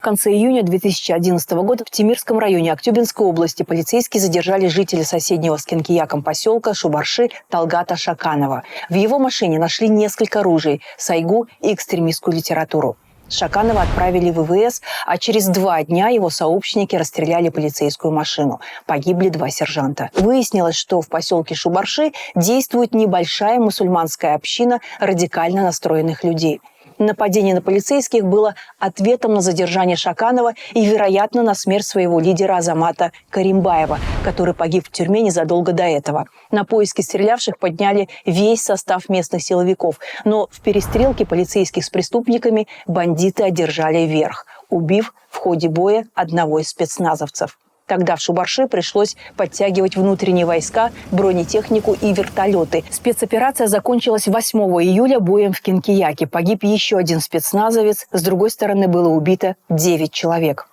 конце июня 2011 года в Темирском районе Актюбинской области полицейские задержали жителя соседнего с Кинкияком поселка Шубарши Талгата Шаканова. В его машине нашли несколько ружей, сайгу и экстремистскую литературу. Шаканова отправили в ВВС, а через 2 дня его сообщники расстреляли полицейскую машину. Погибли 2 сержанта. Выяснилось, что в поселке Шубарши действует небольшая мусульманская община радикально настроенных людей. Нападение на полицейских было ответом на задержание Шаканова и, вероятно, на смерть своего лидера Азамата Каримбаева, который погиб в тюрьме незадолго до этого. На поиски стрелявших подняли весь состав местных силовиков, но в перестрелке полицейских с преступниками бандиты одержали верх, убив в ходе боя одного из спецназовцев. Тогда в Шубарши пришлось подтягивать внутренние войска, бронетехнику и вертолеты. Спецоперация закончилась 8 июля боем в Кинкияке. Погиб еще 1 спецназовец. С другой стороны было убито 9 человек.